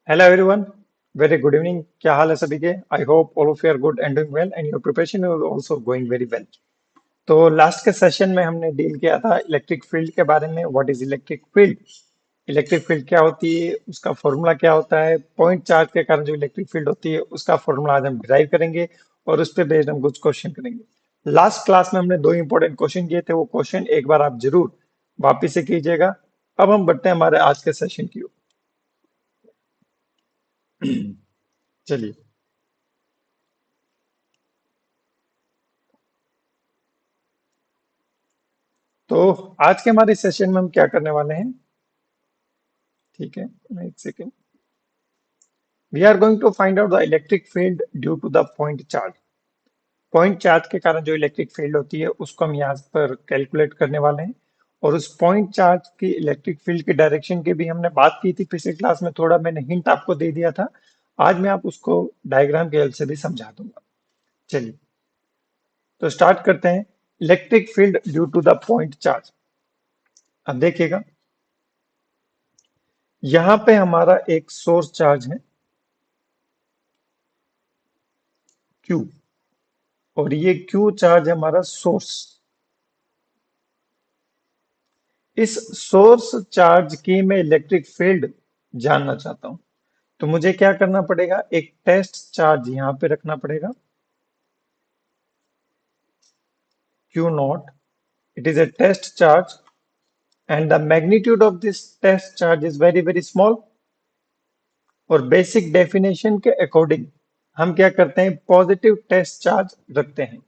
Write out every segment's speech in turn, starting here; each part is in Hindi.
Hello everyone, very good evening. क्या हाल है सभी के? I hope all of you are good and doing well and your preparation is also going very well. तो लास्ट के सेशन में हमने डील किया था इलेक्ट्रिक फील्ड के बारे में. What is electric field? Electric field क्या होती है, उसका फॉर्मूला क्या होता है, पॉइंट चार्ज के कारण जो इलेक्ट्रिक फील्ड होती है उसका फॉर्मूला आज हम डिराइव करेंगे और उस पर बेस्ड हम कुछ क्वेश्चन करेंगे. लास्ट क्लास में हमने दो इंपॉर्टेंट क्वेश्चन किए थे, वो क्वेश्चन एक बार आप जरूर वापिस से कीजिएगा. अब हम बढ़ते हैं हमारे आज के सेशन की ओर. चलिए. तो आज के हमारे सेशन में हम क्या करने वाले हैं? ठीक है, एक second. We are going to find out the electric field due to the point charge. Point charge के कारण जो इलेक्ट्रिक फील्ड होती है उसको हम यहाँ पर कैलकुलेट करने वाले हैं. और उस पॉइंट चार्ज की इलेक्ट्रिक फील्ड की डायरेक्शन की भी हमने बात की थी पिछली क्लास में, थोड़ा मैंने हिंट आपको दे दिया था. आज मैं आप उसको डायग्राम की हेल्प से भी समझा दूंगा. चलिए, तो स्टार्ट करते हैं. Electric field due to the point charge. अब देखिएगा, यहाँ पे हमारा एक सोर्स चार्ज है Q, और ये Q चार्ज है हमारा सोर्स. इस सोर्स चार्ज की मैं इलेक्ट्रिक फील्ड जानना चाहता हूं. तो मुझे क्या करना पड़ेगा, एक टेस्ट चार्ज यहां पे रखना पड़ेगा, Q naught. It is a test charge and the magnitude of this test charge is very very small. और बेसिक डेफिनेशन के अकॉर्डिंग हम क्या करते हैं, पॉजिटिव टेस्ट चार्ज रखते हैं.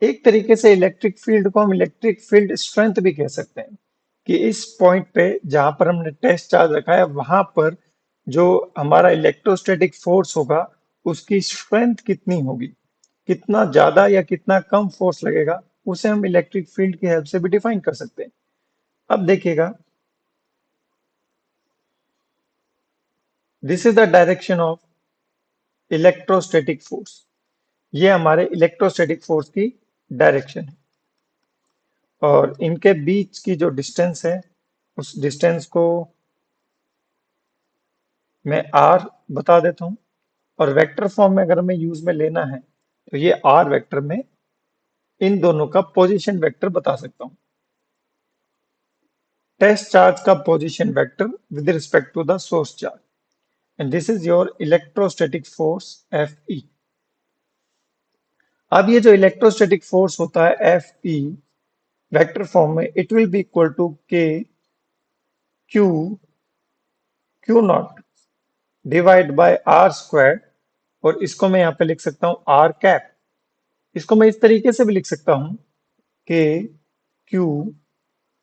एक तरीके से इलेक्ट्रिक फील्ड को हम इलेक्ट्रिक फील्ड स्ट्रेंथ भी कह सकते हैं, कि इस पॉइंट पे जहां पर हमने टेस्ट चार्ज रखा है वहां पर जो हमारा इलेक्ट्रोस्टैटिक फोर्स होगा उसकी स्ट्रेंथ कितनी होगी, कितना ज्यादा या कितना कम फोर्स लगेगा, उसे हम इलेक्ट्रिक फील्ड की हेल्प से भी डिफाइन कर सकते हैं. अब देखिएगा, this is the direction of electrostatic force. ये हमारे इलेक्ट्रोस्टैटिक फोर्स की डायरेक्शन है. और इनके बीच की जो डिस्टेंस है उस डिस्टेंस को मैं आर बता देता हूं. और वेक्टर फॉर्म में अगर हमें यूज में लेना है तो ये आर वेक्टर में इन दोनों का पोजीशन वेक्टर बता सकता हूं. टेस्ट चार्ज का position vector with respect to the source charge, and this is your electrostatic force F E. अब ये जो इलेक्ट्रोस्टैटिक फोर्स होता है एफ ई, वेक्टर फॉर्म में it will be equal to K Q Q naught divide by R square. और इसको मैं यहां पे लिख सकता हूं आर कैप. इसको मैं इस तरीके से भी लिख सकता हूं कि Q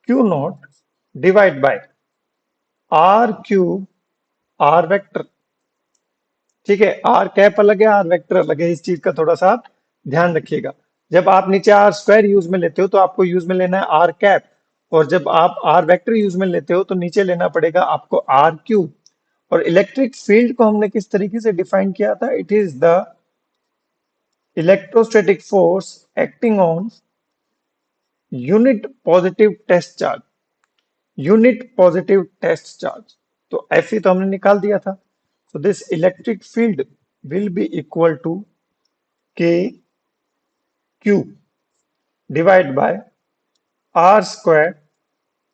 Q naught divide by R cube R vector. ठीक है, आर कैप अलग है, आर वेक्टर अलग है. इस चीज का थोड़ा सा आप ध्यान रखिएगा. जब आप नीचे आर स्क्वायर यूज में लेते हो तो आपको यूज में लेना है आर कैप, और जब आप आर वेक्टर यूज में लेते हो तो नीचे लेना पड़ेगा आपको आर क्यूब. और इलेक्ट्रिक फील्ड को हमने किस तरीके से डिफाइन किया था, it is the electrostatic force acting on unit positive test charge. Unit positive test charge. तो एफ तो हमने निकाल दिया था. So this electric field will be equal to K Q divide by R square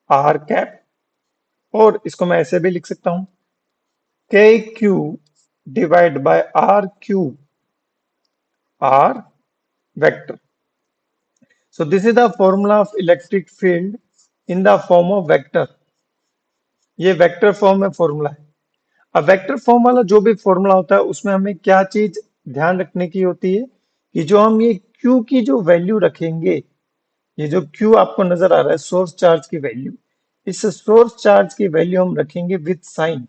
R cap. और इसको मैं ऐसे भी लिख सकता हूं, K Q divide by R Q R vector. So this is the formula of electric field in the form of vector. ये वेक्टर फॉर्म में फॉर्मूला है. अब वेक्टर फॉर्म वाला जो भी फॉर्मूला होता है उसमें हमें क्या चीज ध्यान रखने की होती है, कि जो हम ये Q की जो वैल्यू रखेंगे, ये जो Q आपको नजर आ रहा है सोर्स चार्ज की वैल्यू, इस सोर्स चार्ज की वैल्यू हम रखेंगे विद साइन.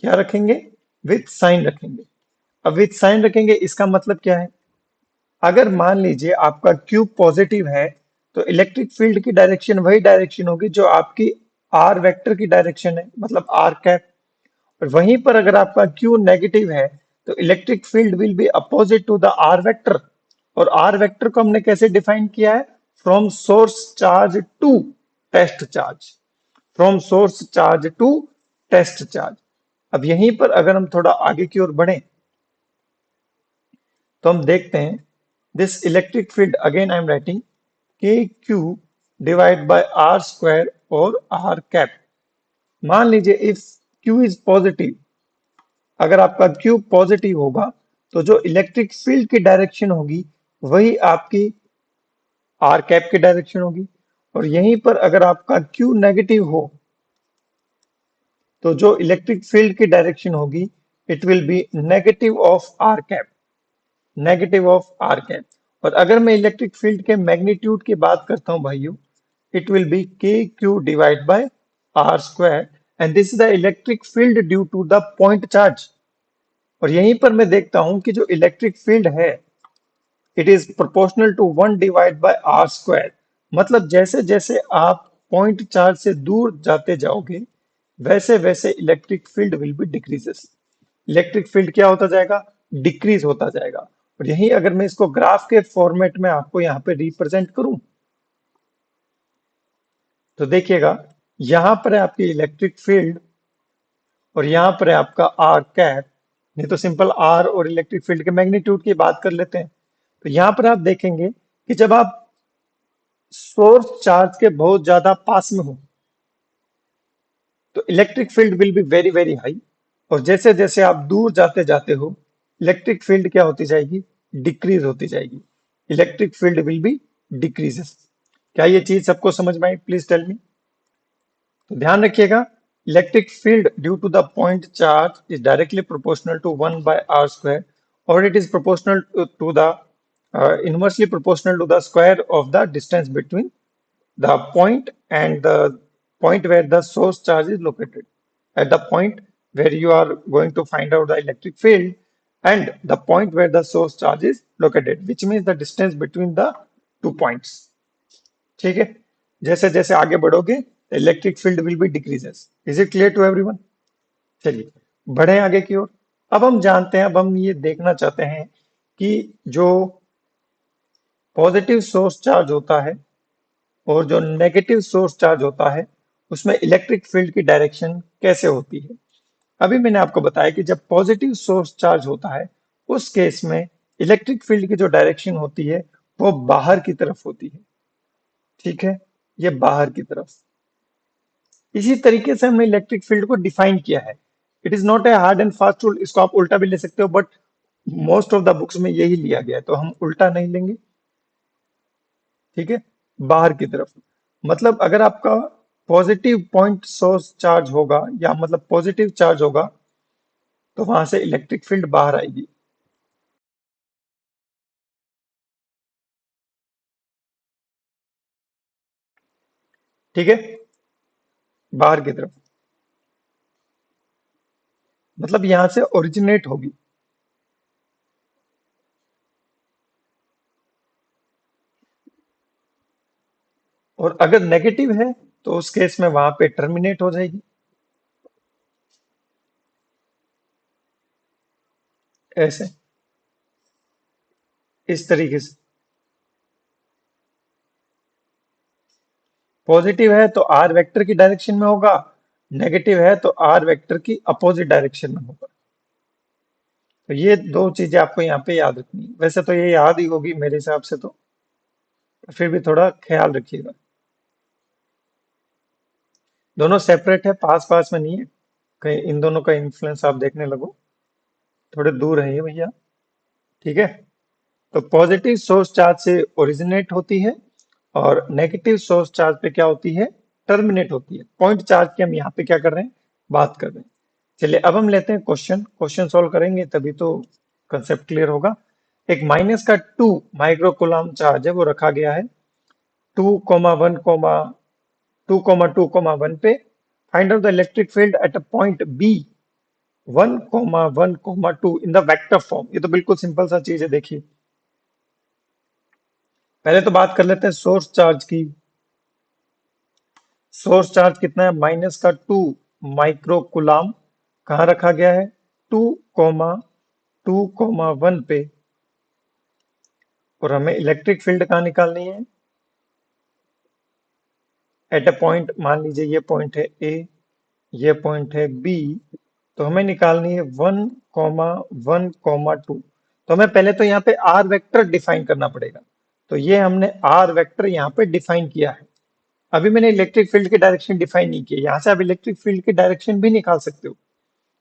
क्या रखेंगे, विद साइन रखेंगे. अब विद साइन रखेंगे इसका मतलब क्या है, अगर मान लीजिए आपका Q पॉजिटिव है तो इलेक्ट्रिक फील्ड की डायरेक्शन वही डायरेक्शन होगी जो आपकी आर वेक्टर की डायरेक्शन है, मतलब आर कैप. और वहीं पर अगर आपका Q नेगेटिव है तो electric field will be opposite to the R vector. और आर वेक्टर को हमने कैसे डिफाइन किया है, from source charge to test charge. From source charge to test charge. अब यहीं पर अगर हम थोड़ा आगे की ओर बढ़ें तो हम देखते हैं this electric field again I am writing K Q divide by R square और आर कैप। मान लीजिए इफ क्यू इज पॉजिटिव, अगर आपका क्यू पॉजिटिव होगा तो जो इलेक्ट्रिक फील्ड की डायरेक्शन होगी वही आपकी आर कैप की डायरेक्शन होगी। और यहीं पर अगर आपका क्यू नेगेटिव हो तो जो इलेक्ट्रिक फील्ड की डायरेक्शन होगी it will be negative of R cap, negative of R cap. और अगर मैं इलेक्ट्रिक फील्ड के मैग्नीट्यूड की बात करता हूं भाइयों, it will be K Q divide by R square and this is the electric field due to the point charge. और यहीं पर मैं देखता हूं कि जो इलेक्ट्रिक फील्ड है it is proportional to 1 divide by R square. मतलब जैसे जैसे आप पॉइंट चार्ज से दूर जाते जाओगे वैसे वैसे electric field will be decreases. Electric field क्या होता जाएगा? डिक्रीज होता जाएगा। और यही अगर मैं इसको ग्राफ के फॉर्मेट में आपको यहाँ पे रिप्रेजेंट करूं तो देखिएगा, यहां पर है आपकी इलेक्ट्रिक फील्ड और यहां पर है आपका आर कैप। नहीं तो सिंपल आर और इलेक्ट्रिक फील्ड के मैग्नीट्यूड की बात कर लेते हैं। तो यहां पर आप देखेंगे कि जब आप सोर्स चार्ज के बहुत ज्यादा पास में हो तो electric field will be very very high. और जैसे जैसे आप दूर जाते जाते हो इलेक्ट्रिक फील्ड क्या होती जाएगी? डिक्रीज होती जाएगी। Electric field will be decreases. क्या ये चीज सबको समझ में आई? Please tell me. तो ध्यान रखिएगा, electric field due to the point charge is directly proportional to 1 by r square और it is proportional to the inversely proportional to the square of the distance between the point and the point where the source charge is located. At the point where you are going to find out the electric field and the point where the source charge is located, which means the distance between the 2 points. ठीक है? जैसे जैसे आगे बढ़ोगे electric field will be decreases. Is it clear to everyone? चलिए बढ़े आगे की ओर। अब हम जानते हैं, अब हम ये देखना चाहते हैं कि जो पॉजिटिव सोर्स चार्ज होता है और जो नेगेटिव सोर्स चार्ज होता है उसमें इलेक्ट्रिक फील्ड की डायरेक्शन कैसे होती है। अभी मैंने आपको बताया कि जब पॉजिटिव सोर्स चार्ज होता है उस केस में इलेक्ट्रिक फील्ड की जो डायरेक्शन होती है वो बाहर की तरफ होती है। ठीक है, ये बाहर की तरफ। इसी तरीके से हमने इलेक्ट्रिक फील्ड को डिफाइन किया है। It is not a hard and fast rule, इसको आप उल्टा भी ले सकते हो but most of the books में यही लिया गया है तो हम उल्टा नहीं लेंगे। ठीक है, बाहर की तरफ। मतलब अगर आपका पॉजिटिव पॉइंट सोर्स चार्ज होगा या मतलब पॉजिटिव चार्ज होगा तो वहां से इलेक्ट्रिक फील्ड बाहर आएगी। ठीक है, बाहर की तरफ मतलब यहां से ओरिजिनेट होगी। और अगर नेगेटिव है तो उस केस में वहां पे टर्मिनेट हो जाएगी। ऐसे, इस तरीके से। पॉजिटिव है तो आर वेक्टर की डायरेक्शन में होगा, नेगेटिव है तो आर वेक्टर की अपोजिट डायरेक्शन में होगा। तो ये दो चीजें आपको यहाँ पे याद रखनी है। वैसे तो ये याद ही होगी मेरे हिसाब से तो, फिर भी थोड़ा ख्याल रखिएगा। दोनों सेपरेट है, पास पास में नहीं है। कहीं इन दोनों का इन्फ्लुएंस आप देखने लगो, थोड़े दूर है ये भैया। ठीक है, तो पॉजिटिव सोर्स चार्ज से ओरिजिनेट होती है और नेगेटिव सोर्स चार्ज पे क्या होती है? टर्मिनेट होती है। पॉइंट चार्ज की हम यहाँ पे क्या कर रहे हैं? बात कर रहे हैं। चलिए अब हम लेते हैं क्वेश्चन, क्वेश्चन सॉल्व करेंगे तभी तो कंसेप्ट क्लियर होगा। एक माइनस का 2 माइक्रो चार्ज है वो रखा गया है 2,1,2,2,1 पे। Find out the electric field at a point B 1,1,2 in the vector form. ये तो बिल्कुल सिंपल सा चीज है। देखिए पहले तो बात कर लेते हैं सोर्स चार्ज की। सोर्स चार्ज कितना है? माइनस का 2 माइक्रो। कहाँ रखा गया है? 2,2,1 पे। और हमें इलेक्ट्रिक फील्ड कहाँ निकालनी है? एट अ पॉइंट, मान लीजिए ये पॉइंट है ए, ये पॉइंट है बी, तो हमें निकालनी है 1,1,2। तो हमें पहले तो यहाँ पे आर वेक्टर डिफाइन करना पड़ेगा। तो ये हमने आर वेक्टर यहाँ पे डिफाइन किया है। अभी मैंने इलेक्ट्रिक फील्ड की डायरेक्शन डिफाइन नहीं की, यहाँ से आप इलेक्ट्रिक फील्ड की डायरेक्शन भी निकाल सकते हो।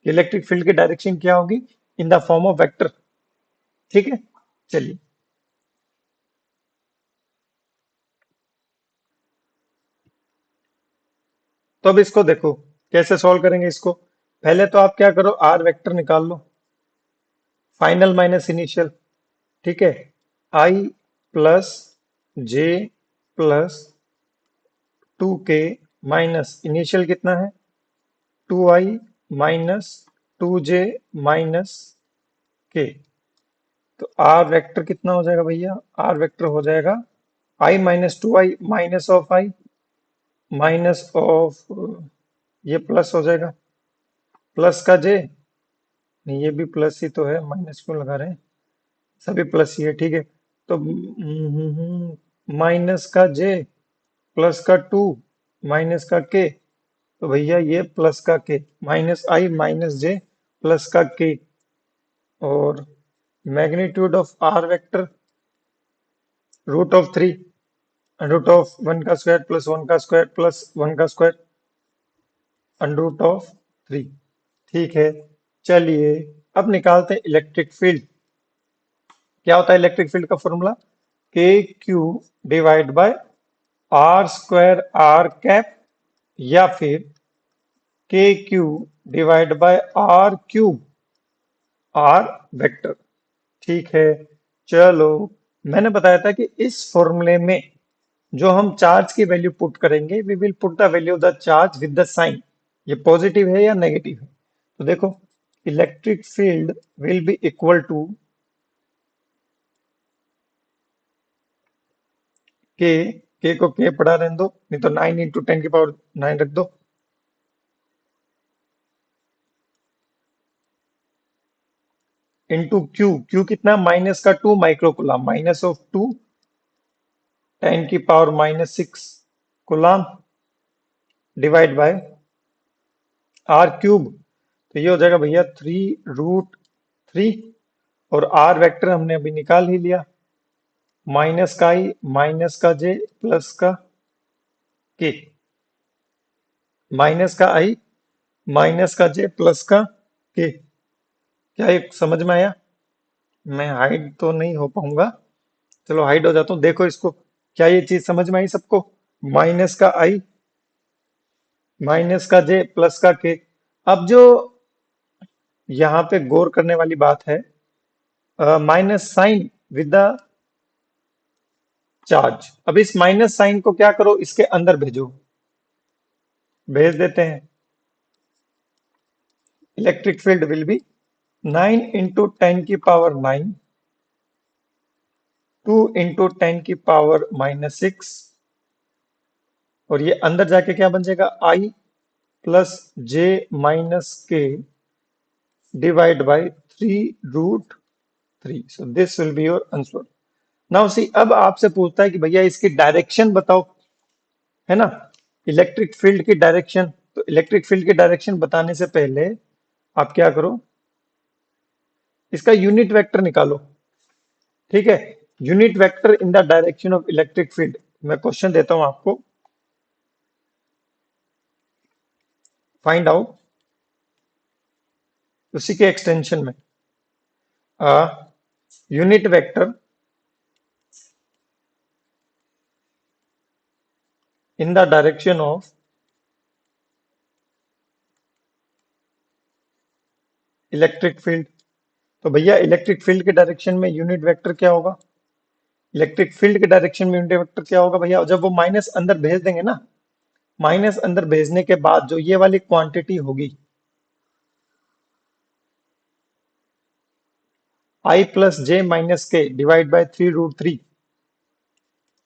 इलेक्ट्रिक फील्ड की डायरेक्शन क्या होगी? In the form of vector. ठीक है, चलिए। तो अब इसको देखो कैसे सॉल्व करेंगे इसको। पहले तो आप क्या करो, आर वेक्टर निकाल लो, फाइनल माइनस इनिशियल। ठीक है, आई प्लस जे प्लस 2k माइनस इनिशियल कितना है, 2i माइनस 2j माइनस के। तो आर वेक्टर कितना हो जाएगा भैया? आर वेक्टर हो जाएगा I minus 2i minus of I minus of, ये प्लस हो जाएगा, प्लस का जे, नहीं ये भी प्लस ही तो है, माइनस क्यों लगा रहे हैं? सभी प्लस ही है, ठीक है। तो माइनस का जे प्लस का 2 माइनस का के, तो भैया ये प्लस का के माइनस आई माइनस जे प्लस का के। और मैग्नीट्यूड ऑफ आर वेक्टर √3, √1 का स्क्वायर प्लस 1 का स्क्वायर प्लस 1 का स्क्वायर √3। ठीक है, चलिए अब निकालते हैं इलेक्ट्रिक फील्ड। क्या होता है इलेक्ट्रिक फील्ड का formula? K Q divide by R square R cap, या फिर K Q divide by R cube R vector. ठीक है, चलो। मैंने बताया था कि इस फॉर्मूले में जो हम चार्ज की वैल्यू पुट करेंगे, we will put the value of the charge with the sign. ये पॉजिटिव है या नेगेटिव है? तो देखो, electric field will be equal to K को के पढ़ा रहने दो, नहीं तो 9 × 10⁻⁹ रख दो, इंटू क्यू। क्यू कितना? माइनस का 2 microcoulomb, minus of 2 10⁻⁻⁶ coulomb, divide by R cube. तो ये हो जाएगा भैया 3√3। और आर वेक्टर हमने अभी निकाल ही लिया, माइनस का आई माइनस का जे प्लस का के, माइनस का आई माइनस का जे प्लस का के। क्या ये समझ में आया? मैं हाइड तो नहीं हो पाऊंगा, चलो हाइड हो जाता हूँ। देखो इसको, क्या ये चीज समझ में आई सबको? माइनस का आई माइनस का जे प्लस का के। अब जो यहाँ पे गौर करने वाली बात है, minus sign with the charge. अब इस माइनस साइन को क्या करो, इसके अंदर भेजो, भेज देते हैं। इलेक्ट्रिक फील्ड विल बी 9 × 10⁻⁹, 2 × 10⁻⁻⁶, और ये अंदर जाके क्या बन जाएगा, आई प्लस जे माइनस के divide by 3√3। So this will be your answer. Now see, अब आपसे पूछता है कि भैया इसकी डायरेक्शन बताओ, है ना, इलेक्ट्रिक फील्ड की डायरेक्शन। तो इलेक्ट्रिक फील्ड की डायरेक्शन बताने से पहले आप क्या करो, इसका यूनिट वेक्टर निकालो। ठीक है, unit vector in the direction of electric field. मैं क्वेश्चन देता हूं आपको, फाइंड आउट, उसी के एक्सटेंशन में unit vector in the direction of electric field. तो भैया इलेक्ट्रिक फील्ड के डायरेक्शन में यूनिट वेक्टर क्या होगा? इलेक्ट्रिक फील्ड के डायरेक्शन में यूनिट वेक्टर क्या होगा भैया? जब वो माइनस अंदर भेज देंगे ना, माइनस अंदर भेजने के बाद जो ये वाली क्वांटिटी होगी, आई प्लस जे माइनस के divide by 3√3,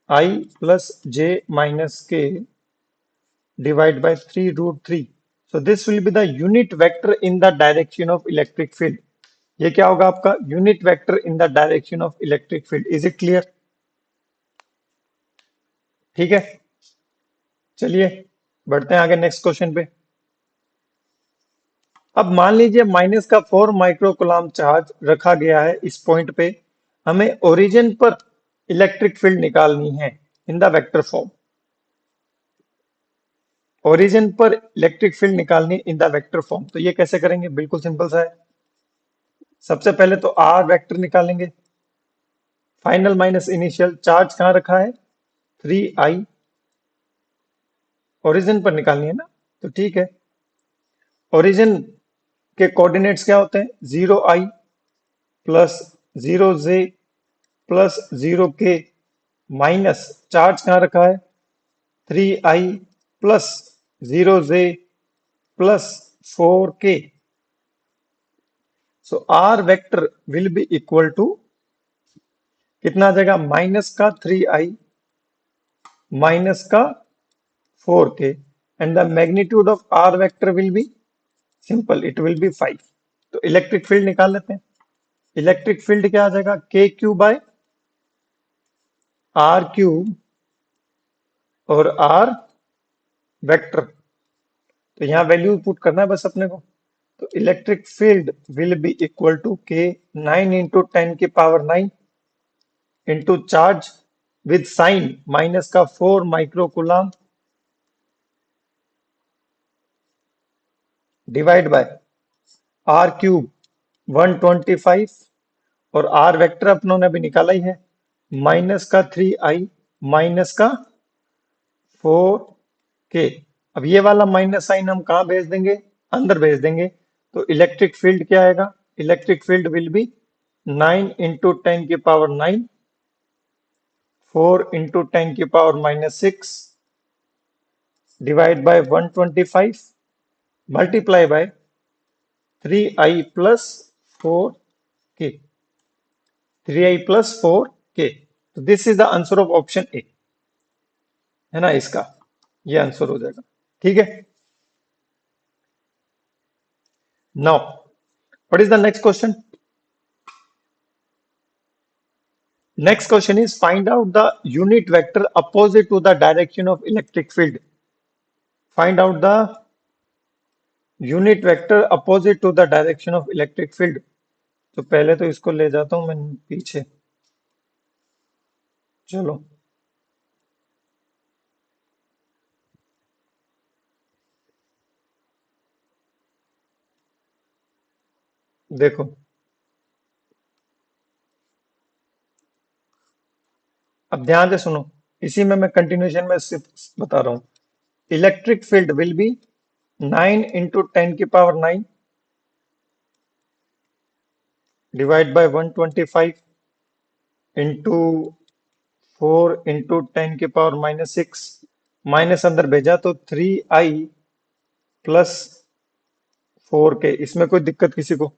I plus J minus के divided by 3√3. So this will be the unit vector in the direction of electric field. ये क्या होगा आपका? Unit vector in the direction of electric field. Is it clear? ठीक है, चलिए बढ़ते हैं आगे नेक्स्ट क्वेश्चन पे। अब मान लीजिए माइनस का 4 माइक्रोकुलाम चार्ज रखा गया है इस पॉइंट पे, हमें ओरिजिन पर इलेक्ट्रिक फील्ड निकालनी है इन द वेक्टर फॉर्म। ओरिजिन पर इलेक्ट्रिक फील्ड निकालनी इन द वेक्टर फॉर्म, तो ये कैसे करेंगे? बिल्कुल सिंपल सा है। सबसे पहले तो आर वेक्टर निकालेंगे, फाइनल माइनस इनिशियल। चार्ज कहाँ रखा है? 3i, ओरिजिन पर निकालनी है ना, तो ठीक है। ओरिजिन के कोऑर्डिनेट्स क्या होते हैं? 0i plus 0j plus 0k minus charge कहाँ रखा है? 3i plus 0j plus 4k। So R vector will be equal to कितना आ जाएगा? माइनस का 3i माइनस का 4k, and the magnitude of R vector will be simple, it will be 5। तो इलेक्ट्रिक फील्ड निकाल लेते हैं। इलेक्ट्रिक फील्ड क्या आ जाएगा? के क्यू बाय आर क्यूब और आर वेक्टर। तो यहाँ वैल्यू पुट करना है बस अपने को। तो electric field will be equal to K 9 into 10⁹ into charge with sign minus का 4 microcoulomb divide by R cube 125, और आर वेक्टर अपनों ने अभी निकाला ही है, माइनस का 3i माइनस का 4k। अब ये वाला माइनस साइन हम कहाँ भेज देंगे? अंदर भेज देंगे। तो इलेक्ट्रिक फील्ड क्या आएगा? Electric field will B 9 into 10⁹ 4 into 10⁻⁻6 divide by 125 multiply by 3i plus 4k, 3i plus 4k। तो this is the answer of option A, है ना इसका, ये आंसर हो जाएगा। ठीक है। Now what is the next question? Next question is find out the unit vector opposite to the direction of electric field. Find out the unit vector opposite to the direction of electric field. तो पहले तो इसको ले जाता हूं मैं पीछे, चलो। देखो अब ध्यान से सुनो, इसी में मैं कंटिन्यूशन में सिर्फ बता रहा हूं। Electric field will B 9 into 10⁹ divide by 125 into 4 into 10⁻⁻6, minus अंदर भेजा तो 3i प्लस 4k। इसमें कोई दिक्कत किसी को?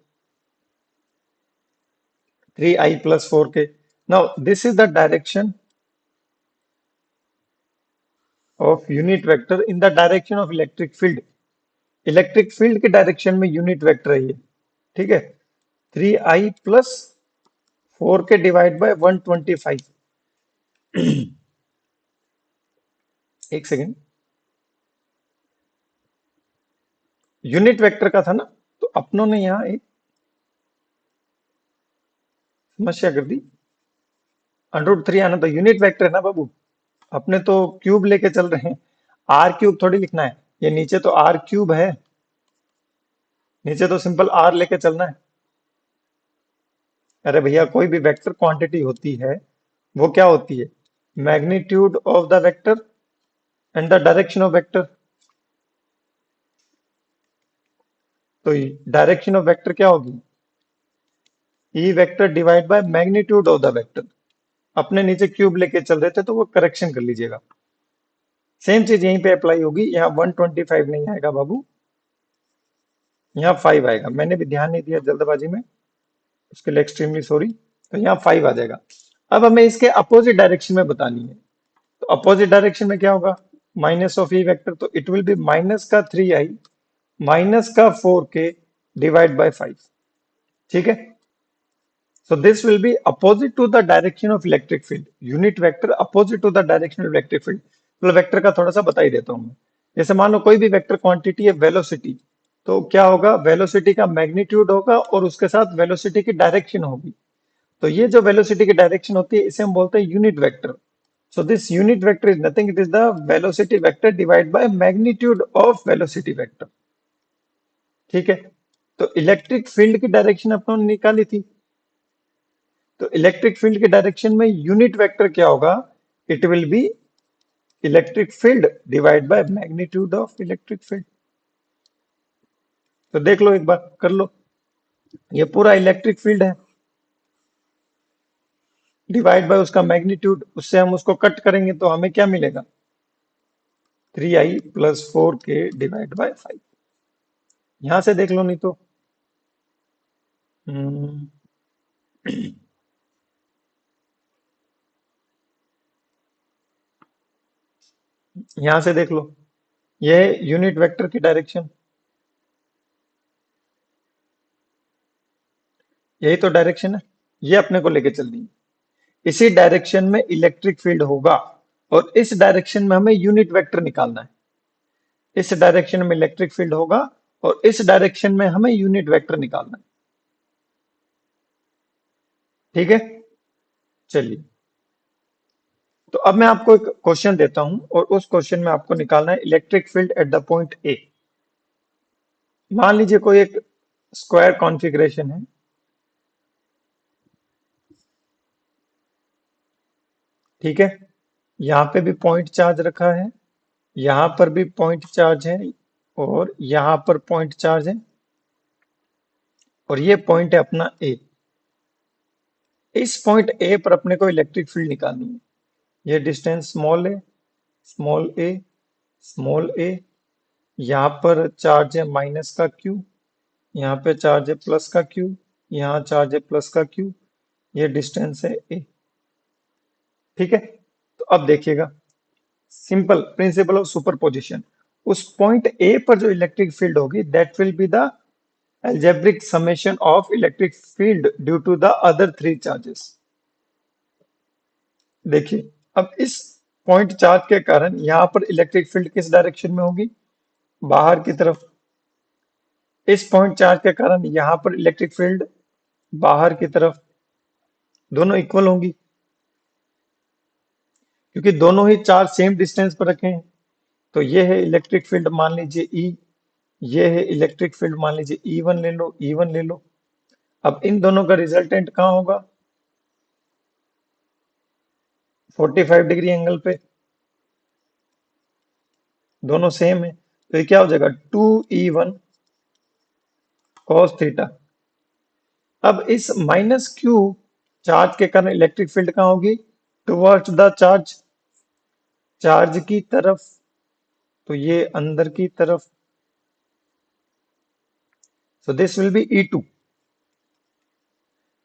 3i plus 4k. Now this is the direction of unit vector in the direction of electric field. Electric field के डायरेक्शन में यूनिट वेक्टर है ये, ठीक है। 3i plus 4k divide by 125। एक सेकेंड, यूनिट वेक्टर का था ना, तो अपनों ने यहां एक समस्या कर दी। √3 आना तो यूनिट वेक्टर है ना बाबू, अपने तो क्यूब लेके चल रहे हैं, आर क्यूब थोड़ी लिखना है। ये नीचे तो आर क्यूब है, नीचे तो सिंपल आर लेके चलना है। अरे भैया कोई भी वेक्टर क्वांटिटी होती है वो क्या होती है? Magnitude of the vector and the direction of vector. तो डायरेक्शन ऑफ वेक्टर क्या होगी? E vector divide by magnitude of the vector. अपने नीचे क्यूब लेके चल रहे थे तो वो करेक्शन कर लीजिएगा। सेम चीज यहीं पे अप्लाई होगी। यहाँ 125 नहीं आएगा बाबू, यहाँ 5 आएगा। मैंने भी ध्यान नहीं दिया जल्दबाजी में, उसके लिए एक्सट्रीमली सॉरी। तो यहाँ 5 आ जाएगा। अब हमें इसके अपोजिट डायरेक्शन में बतानी है। तो अपोजिट डायरेक्शन में क्या होगा? माइनस ऑफ ई वेक्टर, तो इट विल बी माइनस का 3i माइनस का 4k डिवाइड बाय 5। ठीक है। So this will be opposite to the direction of electric field. Unit vector opposite to the direction of electric field. तो वेक्टर का थोड़ा सा बता ही देता हूं मैं। जैसे मान लो कोई भी वेक्टर क्वांटिटी है वेलोसिटी, तो क्या होगा, वेलोसिटी का मैग्नीट्यूड होगा और उसके साथ वेलोसिटी की डायरेक्शन होगी। तो ये जो वेलोसिटी की डायरेक्शन होती है इसे हम बोलते हैं unit vector. So this unit vector is nothing, it is the velocity vector divided by magnitude of velocity vector। ठीक है। तो इलेक्ट्रिक फील्ड की डायरेक्शन अपन ने निकाली थी। तो इलेक्ट्रिक फील्ड की डायरेक्शन में यूनिट वेक्टर क्या होगा, it will B electric field divide by magnitude of electric field. तो देख लो एक बार कर लो, ये पूरा इलेक्ट्रिक फील्ड है, डिवाइड बाय उसका मैग्नीट्यूड, उससे हम उसको कट करेंगे तो हमें क्या मिलेगा, 3i plus 4k divide by 5। यहां से देख लो नहीं तो हम्म, यहां से देख लो, ये यूनिट वेक्टर की डायरेक्शन, यही तो डायरेक्शन है, ये अपने को लेके चलनी है। इसी डायरेक्शन में इलेक्ट्रिक फील्ड होगा और इस डायरेक्शन में हमें यूनिट वेक्टर निकालना है। इस डायरेक्शन में इलेक्ट्रिक फील्ड होगा और इस डायरेक्शन में हमें यूनिट वेक्टर निकालना है। ठीक है, चलिए। तो अब मैं आपको एक क्वेश्चन देता हूं और उस क्वेश्चन में आपको निकालना है electric field at the point A. मान लीजिए कोई एक स्क्वायर कॉन्फ़िगरेशन है। ठीक है, यहाँ पे भी पॉइंट चार्ज रखा है, यहाँ पर भी पॉइंट चार्ज है और यहाँ पर पॉइंट चार्ज है और ये पॉइंट है अपना ए। इस पॉइंट ए पर अपने को इलेक्ट्रिक फील्ड निकालनी है। ये डिस्टेंस स्मॉल ए, स्मॉल ए, यहाँ पर चार्ज है माइनस का क्यू, यहाँ पे चार्ज है प्लस का क्यू, यहाँ चार्ज है प्लस का क्यू, ये डिस्टेंस है ए। ठीक है, तो अब देखिएगा, सिंपल प्रिंसिपल ऑफ सुपरपोजिशन, उस पॉइंट ए पर जो इलेक्ट्रिक फील्ड होगी that will be the algebraic summation of electric field due to the other three charges। देखिए, अब इस पॉइंट चार्ज के कारण यहां पर इलेक्ट्रिक फील्ड किस डायरेक्शन में होगी, बाहर की तरफ। इस पॉइंट चार्ज के कारण यहां पर इलेक्ट्रिक फील्ड बाहर की तरफ, दोनों इक्वल होंगी क्योंकि दोनों ही चार्ज सेम डिस्टेंस पर रखे हैं। तो ये है इलेक्ट्रिक फील्ड मान लीजिए ई, ये है इलेक्ट्रिक फील्ड मान लीजिए ई वन ले लो, ई वन ले लो। अब इन दोनों का रिजल्टेंट कहाँ होगा, 45 डिग्री एंगल पे, दोनों सेम है। तो ये क्या हो जाएगा, 2e1 cos थीटा। अब इस माइनस क्यू चार्ज के कारण इलेक्ट्रिक फील्ड कहाँ होगी, टुवर्ड्स द चार्ज, चार्ज की तरफ। तो ये अंदर की तरफ, so this will be E2।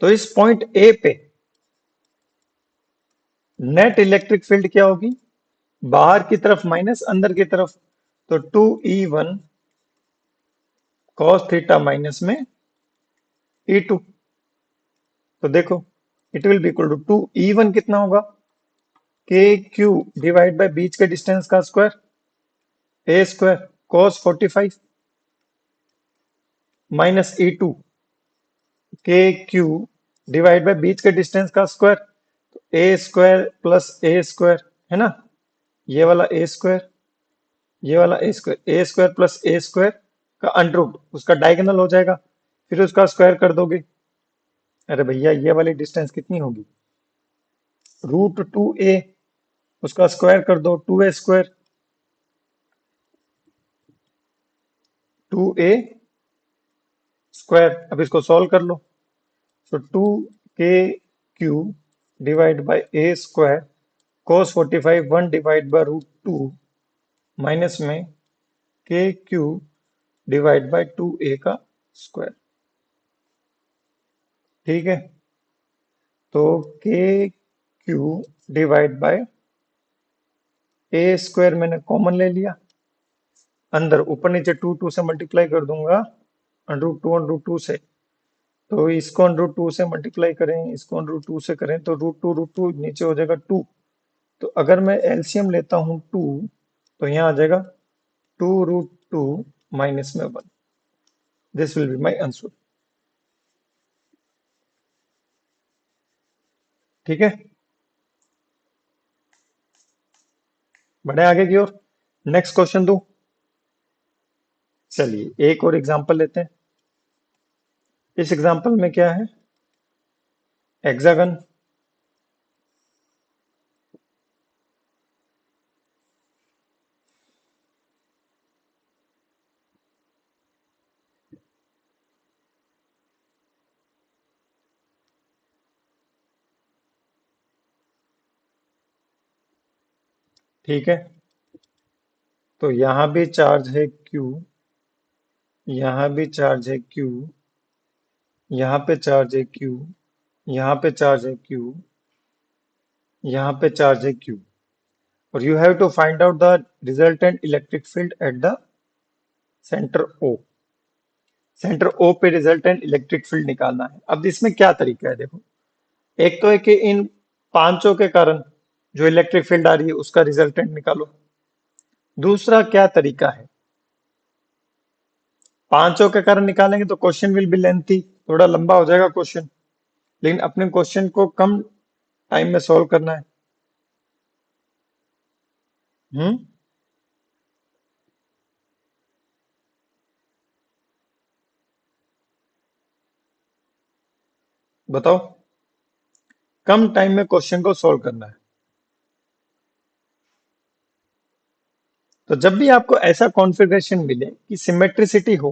तो इस पॉइंट ए पे नेट इलेक्ट्रिक फील्ड क्या होगी, बाहर की तरफ माइनस अंदर की तरफ, तो 2e1 cos थीटा माइनस में E2। तो देखो, it will be equal to 2e1 कितना होगा, के क्यू डिवाइड बाय बीच के डिस्टेंस का स्क्वायर, ए स्क्वायर cos 45 माइनस E2 के क्यू डिवाइड बाय बीच के डिस्टेंस का स्क्वायर, ए स्क्वायर प्लस ए स्क्वायर, है ना, ये वाला ए स्क्वायर, ये वाला ए स्क्वायर प्लस ए स्क्वायर का अंडररूट, उसका डायगोनल हो जाएगा, फिर उसका स्क्वायर कर दोगे। अरे भैया ये वाली डिस्टेंस कितनी होगी, √2a, उसका स्क्वायर कर दो, 2a स्क्वायर, 2a स्क्वायर। अब इसको सॉल्व कर लो, तो 2k divide by A square cos 45 1 divide bye √2 minus में के क्यू डिवाइड बाय 2a का स्क्वायर। ठीक है, तो के क्यू डिवाइड बाय ए स्क्वायर मैंने कॉमन ले लिया, अंदर ऊपर नीचे 2 से मल्टीप्लाई कर दूंगा, √2 से। तो इसको √2 से मल्टीप्लाई करें, इसको √2 से करें तो √2 नीचे हो जाएगा 2। तो अगर मैं एलसीएम लेता हूं 2, तो यहाँ आ जाएगा 2 √2 माइनस में 1। This will be my answer. ठीक है, बढ़े आगे की ओर। नेक्स्ट क्वेश्चन दो। चलिए एक और एग्जांपल लेते हैं। इस एग्जांपल में क्या है? हेक्सागन। ठीक है, तो यहां भी चार्ज है Q, यहां भी चार्ज है Q, यहां पे चार्ज है Q, यहां पे चार्ज है Q, यहां पे चार्ज है Q, और you have to find out the resultant electric field at the centre O। Centre O पे रिजल्टेंट इलेक्ट्रिक फील्ड निकालना है। अब इसमें क्या तरीका है देखो, एक तो है कि इन पांचों के कारण जो इलेक्ट्रिक फील्ड आ रही है उसका रिजल्टेंट निकालो। दूसरा क्या तरीका है, पांचों के कारण निकालेंगे तो क्वेश्चन विल बी लेंथी, थोड़ा लंबा हो जाएगा क्वेश्चन, लेकिन अपने क्वेश्चन को कम टाइम में सॉल्व करना है। हम्म, बताओ, कम टाइम में क्वेश्चन को सॉल्व करना है। तो जब भी आपको ऐसा कॉन्फ़िगरेशन मिले कि सिमेट्रिसिटी हो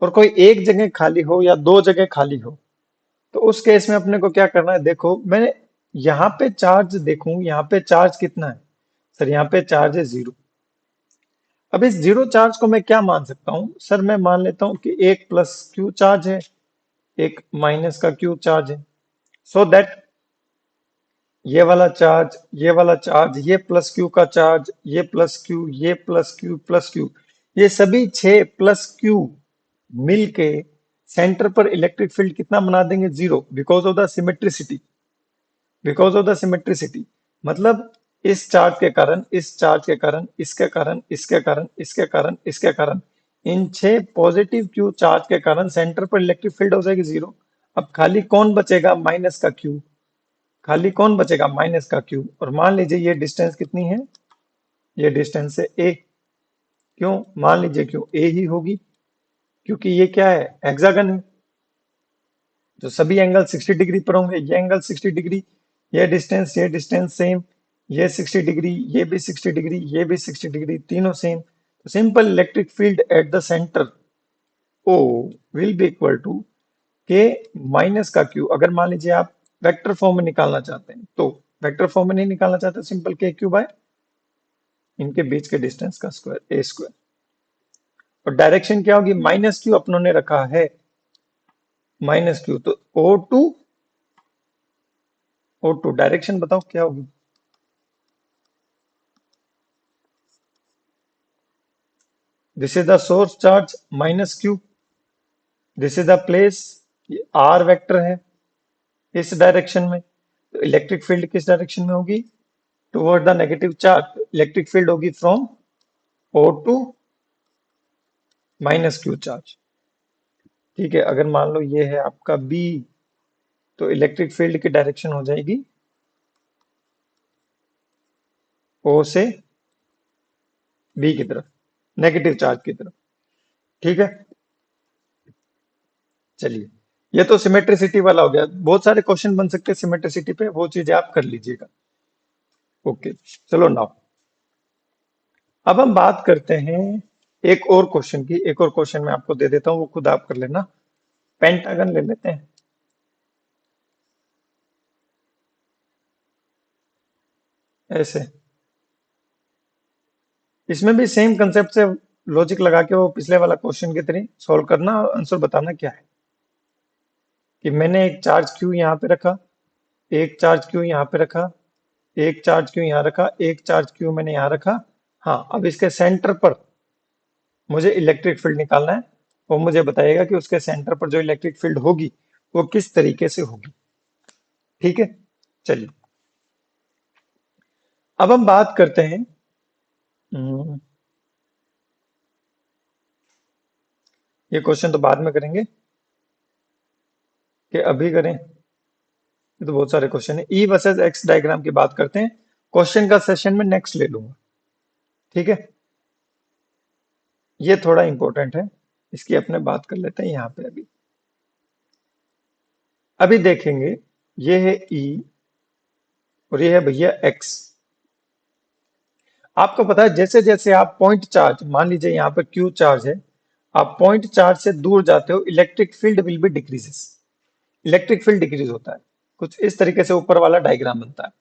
और कोई एक जगह खाली हो या दो जगह खाली हो, तो उस केस में अपने को क्या करना है, देखो मैं यहाँ पे चार्ज देखूं, यहाँ पे चार्ज कितना है? सर यहाँ पे चार्ज है 0। अब इस जीरो चार्ज को मैं क्या मान सकता हूं? सर मैं मान लेता हूं कि एक प्लस क्यू चार्ज है, एक माइनस का क्यू चार्ज है, सो दैट ये वाला चार्ज, ये वाला चार्ज, ये प्लस क्यू का चार्ज, ये प्लस क्यू, ये प्लस क्यू, प्लस क्यू, ये सभी 6 प्लस क्यू मिलके सेंटर पर इलेक्ट्रिक फील्ड कितना बना देंगे? 0, because of the symmetricity. Because of the symmetricity मतलब इस चार्ज के कारण, इस चार्ज के कारण, इसके कारण, इसके कारण, इसके कारण, इसके कारण, इन 6 पॉजिटिव क्यू चार्ज के कारण सेंटर पर इलेक्ट्रिक फील्ड हो जाएगी 0। अब खाली कौन बचेगा? माइनस का क्यू। खाली कौन बचेगा? माइनस का क्यू। और मान लीजिए ये डिस्टेंस कितनी है? ये डिस्टेंस है ए। क्यों मान लीजिए? क्यों ए ही होगी, क्योंकि ये क्या है? हेक्सागन है, जो सभी एंगल 60 डिग्री पर होंगे। ये एंगल 60 डिग्री, ये डिस्टेंस सेम, ये 60 डिग्री, ये भी 60 डिग्री, ये भी 60 डिग्री, तीनों सेम। तो simple electric field at the centre O will be equal to K minus का क्यू। अगर मान लीजिए आप वेक्टर फॉर्म में निकालना चाहते हैं, तो वेक्टर फॉर्म में नहीं निकालना चाहते, सिंपल के क्यू बाय इनके बीच के डिस्टेंस का स्क्वायर, ए स्क्वायर। और डायरेक्शन क्या होगी? माइनस क्यू अपनों ने रखा है, माइनस क्यू, तो O2 डायरेक्शन बताओ क्या होगी? This is the source charge minus Q, this is the place, ये आर वेक्टर है इस डायरेक्शन में, तो इलेक्ट्रिक फील्ड किस डायरेक्शन में होगी? Toward the negative charge. Electric field होगी from O2 minus Q charge. ठीक है, अगर मान लो ये है आपका बी, तो इलेक्ट्रिक फील्ड की डायरेक्शन हो जाएगी ओ से बी की तरफ, नेगेटिव चार्ज की तरफ। ठीक है, चलिए ये तो सिमेट्रिसिटी वाला हो गया। बहुत सारे क्वेश्चन बन सकते हैं सिमेट्रिसिटी पे, वो चीजें आप कर लीजिएगा। ओके, चलो नाउ अब हम बात करते हैं एक और क्वेश्चन की। एक और क्वेश्चन मैं आपको दे देता हूं, वो खुद आप कर लेना। पेंटागन ले लेते हैं ऐसे। इसमें भी सेम कंसेप्ट से लॉजिक लगा के वो पिछले वाला क्वेश्चन की तरह सॉल्व करना और आंसर बताना क्या है। कि मैंने एक चार्ज क्यू यहाँ पे रखा, एक चार्ज क्यू यहाँ पे रखा, एक चार्ज क्यू यहाँ रखा, एक चार्ज क्यू मैंने यहाँ रखा। हाँ, अब इसके सेंटर पर मुझे इलेक्ट्रिक फील्ड निकालना है। वो मुझे बताइएगा कि उसके सेंटर पर जो इलेक्ट्रिक फील्ड होगी वो किस तरीके से होगी। ठीक है, चलिए अब हम बात करते हैं। हम्म, ये क्वेश्चन तो बाद में करेंगे कि अभी करें? ये तो बहुत सारे क्वेश्चन है। ई वर्सेस एक्स डायग्राम की बात करते हैं, क्वेश्चन का सेशन में नेक्स्ट ले लूंगा। ठीक है, ये थोड़ा इंपॉर्टेंट है, इसकी अपने बात कर लेते हैं यहाँ पे। अभी अभी देखेंगे, ये है ई और ये है भैया एक्स। आपको पता है जैसे जैसे आप पॉइंट चार्ज, मान लीजिए यहाँ पर क्यू चार्ज है, आप पॉइंट चार्ज से दूर जाते हो, electric field will be decreases, electric field decrease होता है। कुछ इस तरीके से ऊपर वाला डायग्राम बनता है।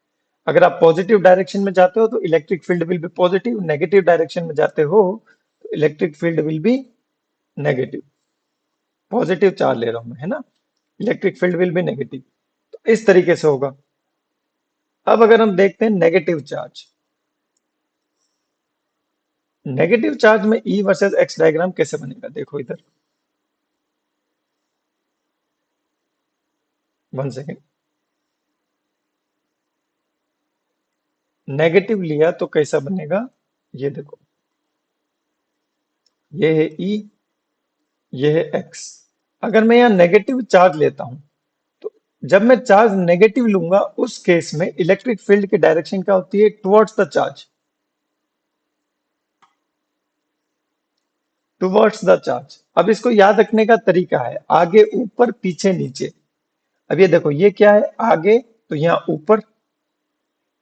अगर आप पॉजिटिव डायरेक्शन में जाते हो तो electric field will B positive, negative direction में जाते हो तो electric field will be negative. Positive charge ले रहा हूं मैं, है ना, electric field will be negative. तो इस तरीके से होगा। अब अगर हम देखते हैं नेगेटिव चार्ज, नेगेटिव चार्ज में ई वर्सेस एक्स डायग्राम कैसे बनेगा, देखो इधर, 1 सेकेंड। नेगेटिव लिया तो कैसा बनेगा, ये देखो, ये है ई, ये है एक्स। अगर मैं यहाँ नेगेटिव चार्ज लेता हूं तो जब मैं चार्ज नेगेटिव लूंगा उस केस में इलेक्ट्रिक फील्ड की डायरेक्शन क्या होती है, towards the charge, towards the charge. अब इसको याद रखने का तरीका है, आगे ऊपर पीछे नीचे। अब ये देखो, ये क्या है आगे, तो यहाँ ऊपर,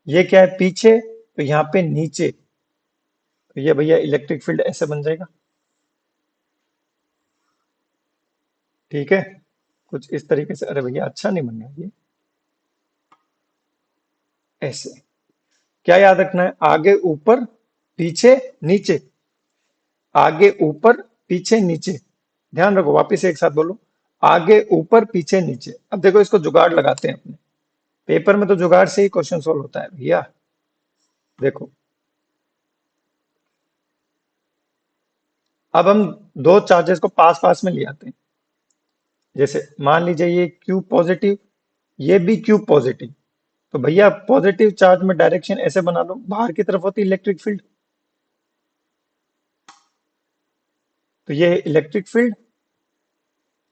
ये क्या है पीछे, तो यहाँ पे नीचे। तो ये भैया इलेक्ट्रिक फील्ड ऐसे बन जाएगा। ठीक है, कुछ इस तरीके से। अरे भैया अच्छा नहीं बन रहा ये, ऐसे। क्या याद रखना है, आगे ऊपर पीछे नीचे, आगे ऊपर पीछे नीचे। ध्यान रखो, वापिस एक साथ बोलो, आगे ऊपर पीछे नीचे। अब देखो इसको जुगाड़ लगाते हैं अपने, पेपर में तो जुगाड़ से ही क्वेश्चन सोल्व होता है भैया। देखो, अब हम दो चार्जेस को पास पास में ले आते हैं। जैसे मान लीजिए ये क्यू पॉजिटिव, ये भी क्यू पॉजिटिव। तो भैया पॉजिटिव चार्ज में डायरेक्शन ऐसे बना लो, बाहर की तरफ होती है इलेक्ट्रिक फील्ड, तो ये है इलेक्ट्रिक फील्ड,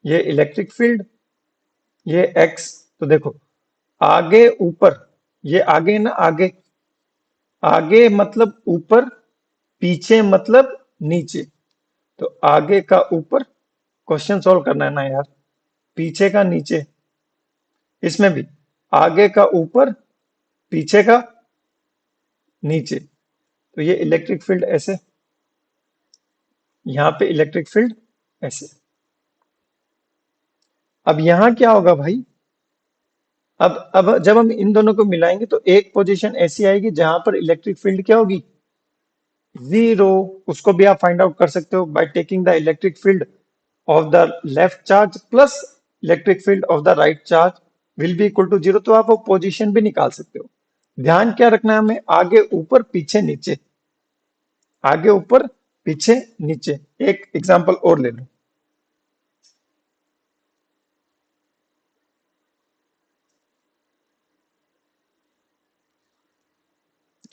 ये इलेक्ट्रिक फील्ड, ये एक्स। तो देखो, आगे ऊपर, ये आगे ना, आगे, आगे मतलब ऊपर, पीछे मतलब नीचे। तो आगे का ऊपर, क्वेश्चन सॉल्व करना है ना यार, पीछे का नीचे, इसमें भी आगे का ऊपर, पीछे का नीचे। तो ये इलेक्ट्रिक फील्ड ऐसे, यहां पे इलेक्ट्रिक फील्ड ऐसे। अब यहां क्या होगा भाई, अब जब हम इन दोनों को मिलाएंगे तो एक पोजीशन ऐसी आएगी जहां पर इलेक्ट्रिक फील्ड क्या होगी, जीरो। उसको भी आप फाइंड आउट कर सकते हो by taking the electric field of the left charge plus electric field of the right charge will be equal to zero. तो आप वो पोजीशन भी निकाल सकते हो। ध्यान क्या रखना है हमें, आगे ऊपर पीछे नीचे, आगे ऊपर पीछे नीचे। एक एग्जांपल और ले लो,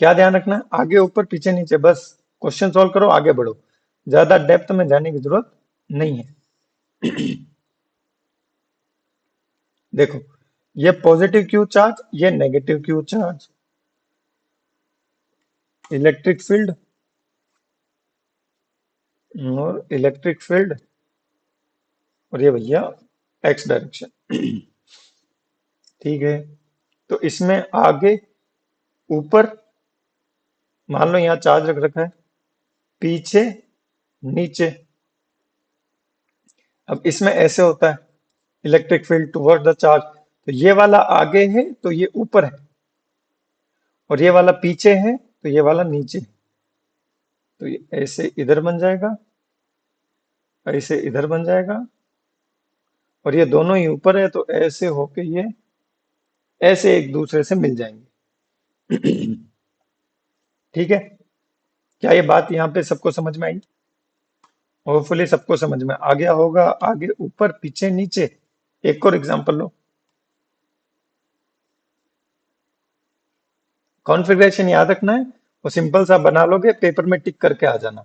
क्या ध्यान रखना है, आगे ऊपर पीछे नीचे, बस क्वेश्चन सॉल्व करो आगे बढ़ो, ज्यादा डेप्थ में जाने की जरूरत नहीं है। देखो, ये पॉजिटिव क्यू चार्ज, ये negative Q charge, electric field और इलेक्ट्रिक फील्ड, और ये भैया एक्स डायरेक्शन। ठीक है, तो इसमें आगे ऊपर, मान लो यहाँ चार्ज रख रखा है, पीछे नीचे। अब इसमें ऐसे होता है, electric field toward the charge, तो ये वाला आगे है तो ये ऊपर है, और ये वाला पीछे है तो ये वाला नीचे। तो ये ऐसे इधर बन जाएगा, ऐसे इधर बन जाएगा, और ये दोनों ही ऊपर है तो ऐसे होके ये ऐसे एक दूसरे से मिल जाएंगे। ठीक है, क्या ये बात यहाँ पे सबको समझ में आई? होपफुली सबको समझ में आ गया होगा। आगे ऊपर पीछे नीचे, एक और एग्जांपल लो। कॉन्फ़िगरेशन याद रखना है, वो सिंपल सा बना लोगे, पेपर में टिक करके आ जाना,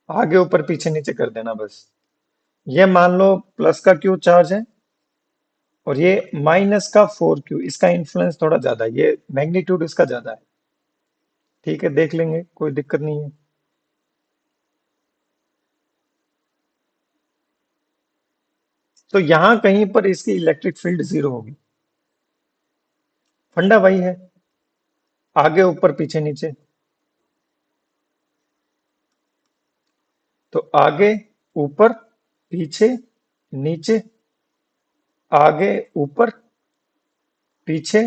आगे ऊपर पीछे नीचे कर देना बस। ये मान लो प्लस का क्यू चार्ज है और ये माइनस का 4Q, इसका इन्फ्लुएंस थोड़ा ज्यादा है, ये मैग्नीट्यूड इसका ज्यादा है। ठीक है, देख लेंगे, कोई दिक्कत नहीं है। तो यहां कहीं पर इसकी इलेक्ट्रिक फील्ड जीरो होगी। फंडा वही है, आगे ऊपर पीछे नीचे। तो आगे ऊपर पीछे नीचे, आगे ऊपर पीछे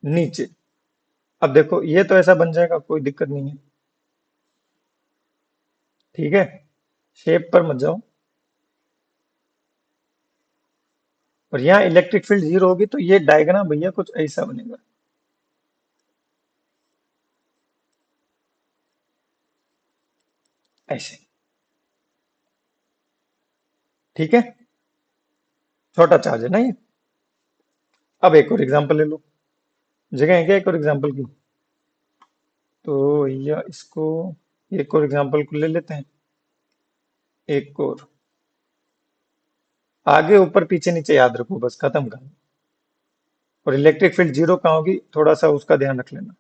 नीचे। अब देखो ये तो ऐसा बन जाएगा, कोई दिक्कत नहीं है। ठीक है, शेप पर मत जाओ। और यहाँ इलेक्ट्रिक फील्ड जीरो होगी तो ये डायग्राम भैया कुछ ऐसा बनेगा। ऐसे। ठीक है, छोटा चार्ज है ना ये। अब एक और एग्जांपल ले लो, जगह है क्या एक और एग्जांपल की? तो भैया इसको एक और एग्जांपल को ले लेते हैं। एक और, आगे ऊपर पीछे नीचे याद रखो, बस खत्म कर। और इलेक्ट्रिक फील्ड जीरो कहाँ होगी, थोड़ा सा उसका ध्यान रख लेना।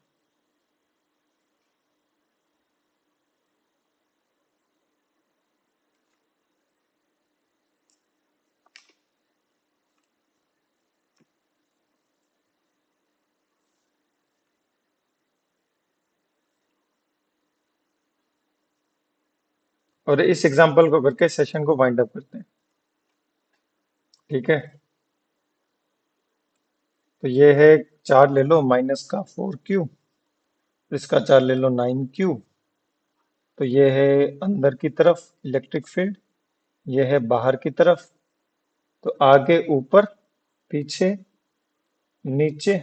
और इस एग्जांपल को करके सेशन को वाइंड अप करते हैं। ठीक है, तो ये है, चार्ज ले लो माइनस का 4Q, इसका चार्ज ले लो 9Q। तो ये है अंदर की तरफ इलेक्ट्रिक फील्ड, ये है बाहर की तरफ। तो आगे ऊपर पीछे नीचे,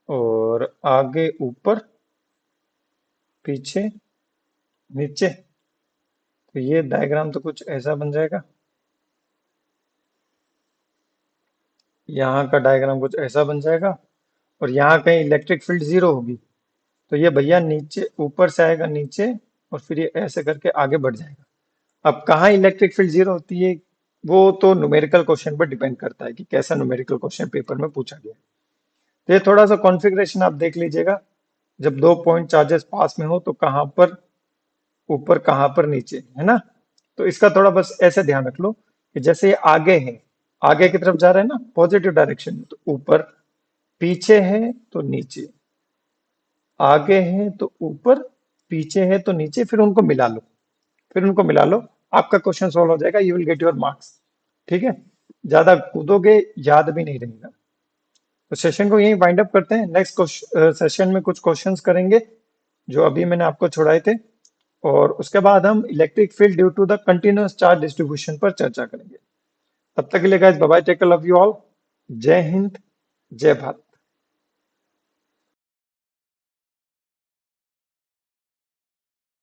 और आगे ऊपर पीछे नीचे। तो ये डायग्राम तो कुछ ऐसा बन जाएगा। यहाँ का डायग्राम कुछ ऐसा बन जाएगा। और यहाँ कहीं इलेक्ट्रिक फील्ड जीरो होगी, तो ये भैया नीचे ऊपर से आएगा नीचे, और फिर ये ऐसे करके आगे बढ़ जाएगा। अब कहाँ इलेक्ट्रिक फील्ड जीरो होती है, वो तो न्यूमेरिकल क्वेश्चन पर डिपेंड करता है कि कैसा न्यूमेरिकल क्वेश्चन पेपर में पूछा गया है। तो ये थोड़ा सा कॉन्फ़िगरेशन आप देख लीजिएगा, जब दो पॉइंट चार्जेस पास में हो तो कहाँ पर ऊपर कहाँ पर नीचे, है ना। तो इसका थोड़ा बस ऐसे ध्यान रख लो कि जैसे ये आगे है, आगे की तरफ जा रहा है ना पॉजिटिव डायरेक्शन में, तो ऊपर, पीछे है तो नीचे, आगे है तो ऊपर, पीछे है तो नीचे, फिर उनको मिला लो, फिर उनको मिला लो, आपका क्वेश्चन सॉल्व हो जाएगा, you will get your marks. ठीक है, ज्यादा कूदोगे याद भी नहीं रहेगा। तो सेशन को यहीं वाइंड अप करते हैं, नेक्स्ट सेशन में कुछ क्वेश्चंस करेंगे जो अभी मैंने आपको छुड़ाए थे, और उसके बाद हम electric field due to the continuous charge distribution पर चर्चा करेंगे। तब तक के लिए guys bye bye, take care, love you all. जय हिंद, जय भारत।